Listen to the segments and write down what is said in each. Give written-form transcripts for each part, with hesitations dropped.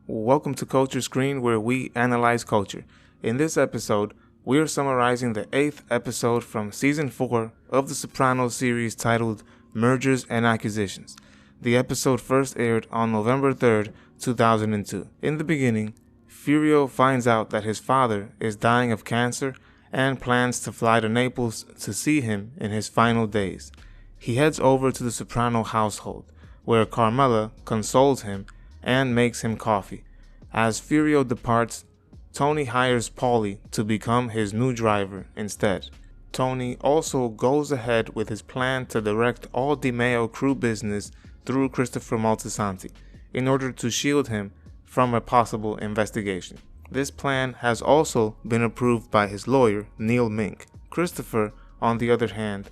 Welcome to Culture Screen, where we analyze culture. In this episode, we are summarizing the 8th episode from Season 4 of the Sopranos series titled Mergers and Acquisitions. The episode first aired on November 3rd, 2002. In the beginning, Furio finds out that his father is dying of cancer and plans to fly to Naples to see him in his final days. He heads over to the Soprano household, where Carmela consoles him and makes him coffee. As Furio departs, Tony hires Paulie to become his new driver instead. Tony also goes ahead with his plan to direct all DiMeo crew business through Christopher Moltisanti in order to shield him from a possible investigation. This plan has also been approved by his lawyer, Neil Mink. Christopher, on the other hand,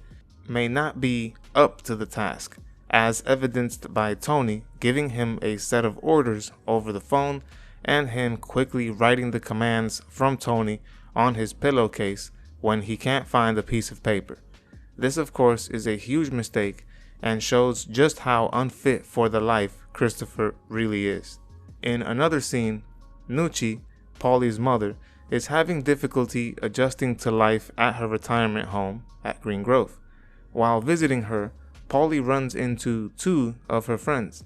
may not be up to the task, as evidenced by Tony giving him a set of orders over the phone and him quickly writing the commands from Tony on his pillowcase when he can't find a piece of paper. This, of course, is a huge mistake and shows just how unfit for the life Christopher really is. In another scene, Nucci, Paulie's mother, is having difficulty adjusting to life at her retirement home at Green Grove. While visiting her, Paulie runs into two of her friends,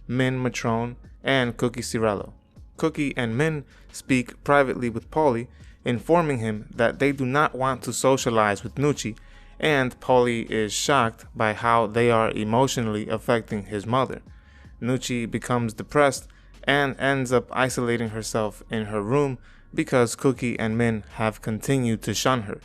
Min Matrone and Cookie Cirello. Cookie and Min speak privately with Paulie, informing him that they do not want to socialize with Nucci, and Paulie is shocked by how they are emotionally affecting his mother. Nucci becomes depressed and ends up isolating herself in her room because Cookie and Min have continued to shun her.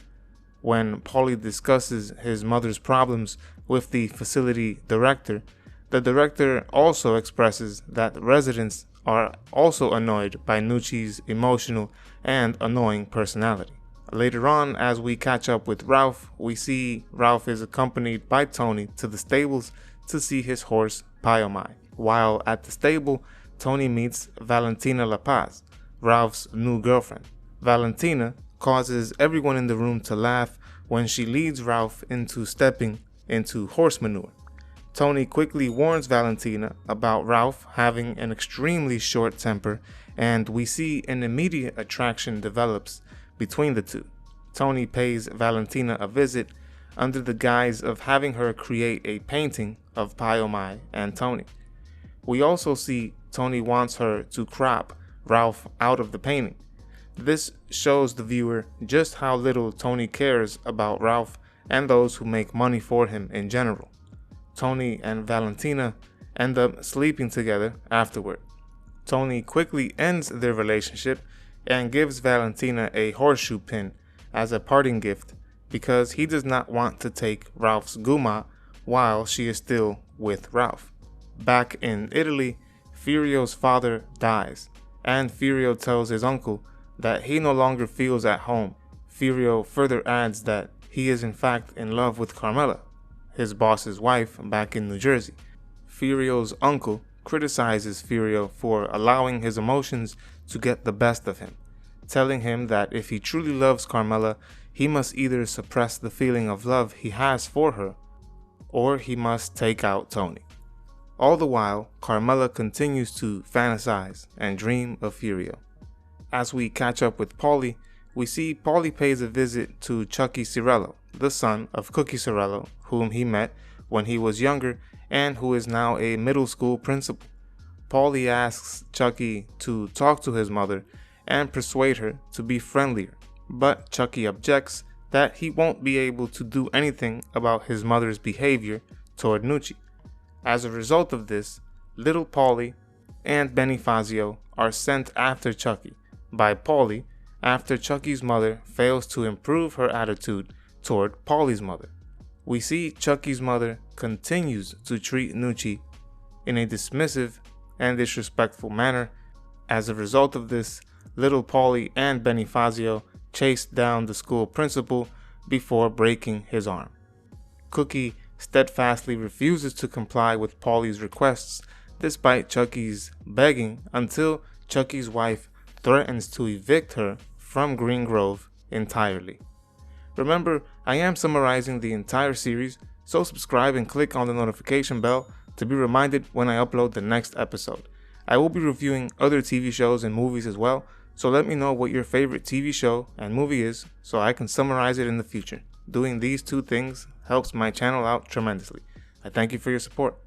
When Paulie discusses his mother's problems with the facility director, the director also expresses that residents are also annoyed by Nucci's emotional and annoying personality. Later on, as we catch up with Ralph, we see Ralph is accompanied by Tony to the stables to see his horse, Pyomai. While at the stable, Tony meets Valentina La Paz, Ralph's new girlfriend. Valentina causes everyone in the room to laugh when she leads Ralph into stepping into horse manure. Tony quickly warns Valentina about Ralph having an extremely short temper, and we see an immediate attraction develops between the two. Tony pays Valentina a visit under the guise of having her create a painting of Pyomai and Tony. We also see Tony wants her to crop Ralph out of the painting. This shows the viewer just how little Tony cares about Ralph and those who make money for him in general. Tony and Valentina end up sleeping together afterward. Tony quickly ends their relationship and gives Valentina a horseshoe pin as a parting gift because he does not want to take Ralph's guma while she is still with Ralph. Back in Italy, Furio's father dies, and Furio tells his uncle that he no longer feels at home. Furio further adds that he is in fact in love with Carmela, his boss's wife back in New Jersey. Furio's uncle criticizes Furio for allowing his emotions to get the best of him, telling him that if he truly loves Carmela, he must either suppress the feeling of love he has for her, or he must take out Tony. All the while, Carmela continues to fantasize and dream of Furio. As we catch up with Paulie, we see Paulie pays a visit to Chucky Cirello, the son of Cookie Cirello, whom he met when he was younger and who is now a middle school principal. Paulie asks Chucky to talk to his mother and persuade her to be friendlier, but Chucky objects that he won't be able to do anything about his mother's behavior toward Nucci. As a result of this, little Paulie and Benny Fazio are sent after Chucky by Paulie after Chucky's mother fails to improve her attitude toward Paulie's mother. We see Chucky's mother continues to treat Nucci in a dismissive and disrespectful manner. As a result of this, little Paulie and Benny Fazio chase down the school principal before breaking his arm. Cookie steadfastly refuses to comply with Paulie's requests despite Chucky's begging until Chucky's wife threatens to evict her from Green Grove entirely. Remember, I am summarizing the entire series, so subscribe and click on the notification bell to be reminded when I upload the next episode. I will be reviewing other TV shows and movies as well, so let me know what your favorite TV show and movie is so I can summarize it in the future. Doing these two things helps my channel out tremendously. I thank you for your support.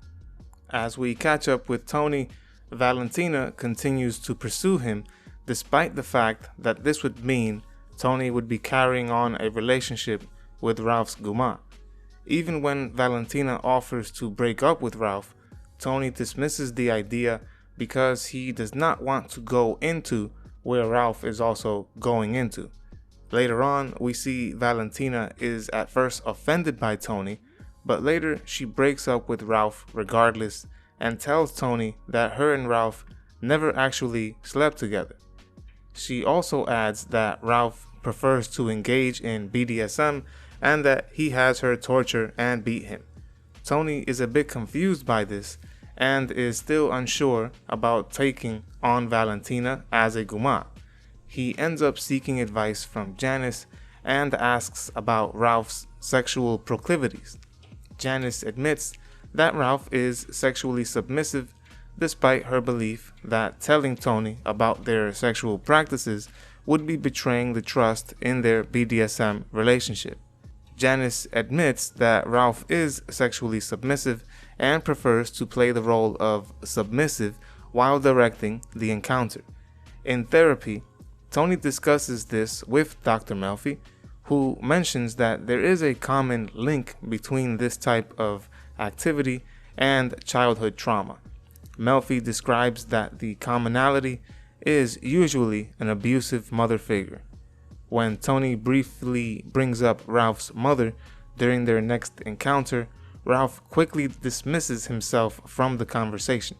As we catch up with Tony, Valentina continues to pursue him despite the fact that this would mean Tony would be carrying on a relationship with Ralph's Guma. Even when Valentina offers to break up with Ralph, Tony dismisses the idea because he does not want to go into where Ralph is also going into. Later on, we see Valentina is at first offended by Tony, but later she breaks up with Ralph regardless and tells Tony that her and Ralph never actually slept together. She also adds that Ralph prefers to engage in BDSM and that he has her torture and beat him. Tony is a bit confused by this and is still unsure about taking on Valentina as a Guma. He ends up seeking advice from Janice and asks about Ralph's sexual proclivities. Janice admits that Ralph is sexually submissive despite her belief that telling Tony about their sexual practices would be betraying the trust in their BDSM relationship. Janice admits that Ralph is sexually submissive and prefers to play the role of submissive while directing the encounter. In therapy, Tony discusses this with Dr. Melfi, who mentions that there is a common link between this type of activity and childhood trauma. Melfi describes that the commonality is usually an abusive mother figure. When Tony briefly brings up Ralph's mother during their next encounter, Ralph quickly dismisses himself from the conversation.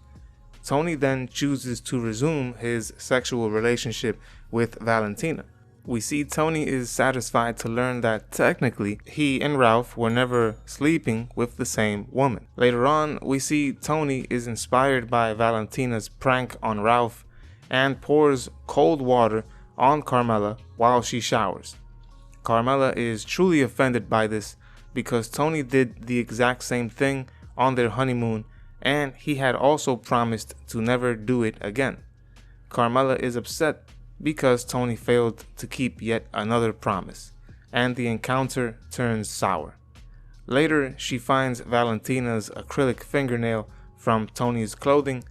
Tony then chooses to resume his sexual relationship with Valentina. We see Tony is satisfied to learn that technically he and Ralph were never sleeping with the same woman. Later on, we see Tony is inspired by Valentina's prank on Ralph and pours cold water on Carmela while she showers. Carmela is truly offended by this because Tony did the exact same thing on their honeymoon and he had also promised to never do it again. Carmela is upset because Tony failed to keep yet another promise, and the encounter turns sour. Later, she finds Valentina's acrylic fingernail from Tony's clothing.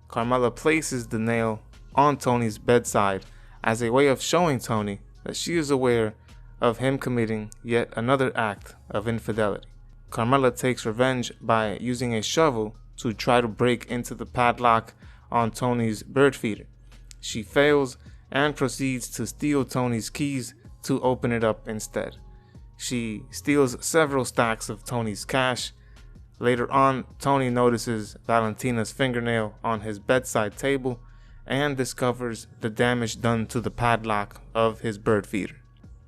Carmela places the nail on Tony's bedside as a way of showing Tony that she is aware of him committing yet another act of infidelity. Carmela takes revenge by using a shovel to try to break into the padlock on Tony's bird feeder. She fails and proceeds to steal Tony's keys to open it up instead. She steals several stacks of Tony's cash. Later on, Tony notices Valentina's fingernail on his bedside table and discovers the damage done to the padlock of his bird feeder.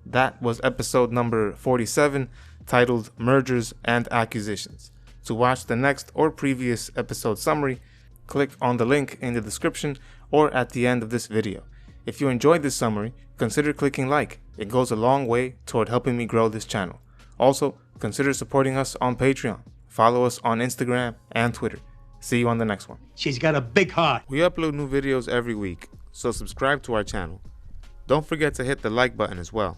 That was episode number 47, titled Mergers and Acquisitions. To watch the next or previous episode summary, click on the link in the description or at the end of this video. If you enjoyed this summary, consider clicking like. It goes a long way toward helping me grow this channel. Also, consider supporting us on Patreon. Follow us on Instagram and Twitter. See you on the next one. She's got a big heart. We upload new videos every week, so subscribe to our channel. Don't forget to hit the like button as well.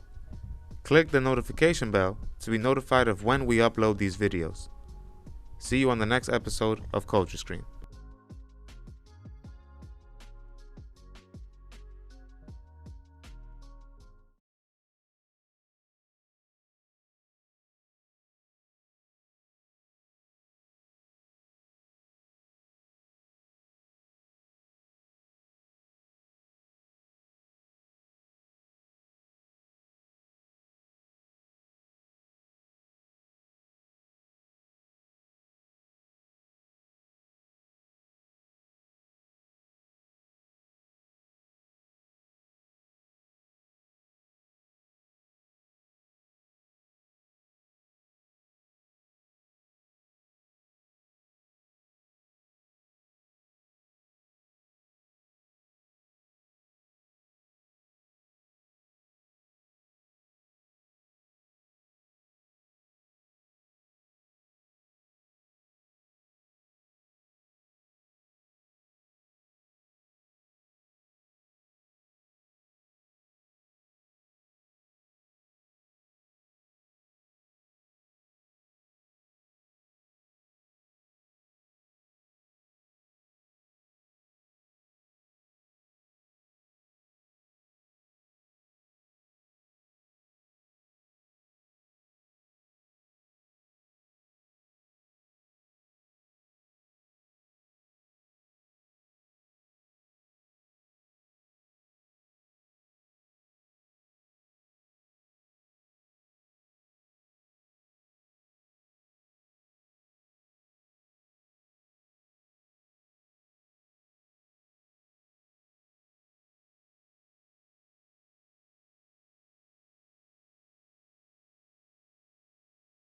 Click the notification bell to be notified of when we upload these videos. See you on the next episode of Culture Screen.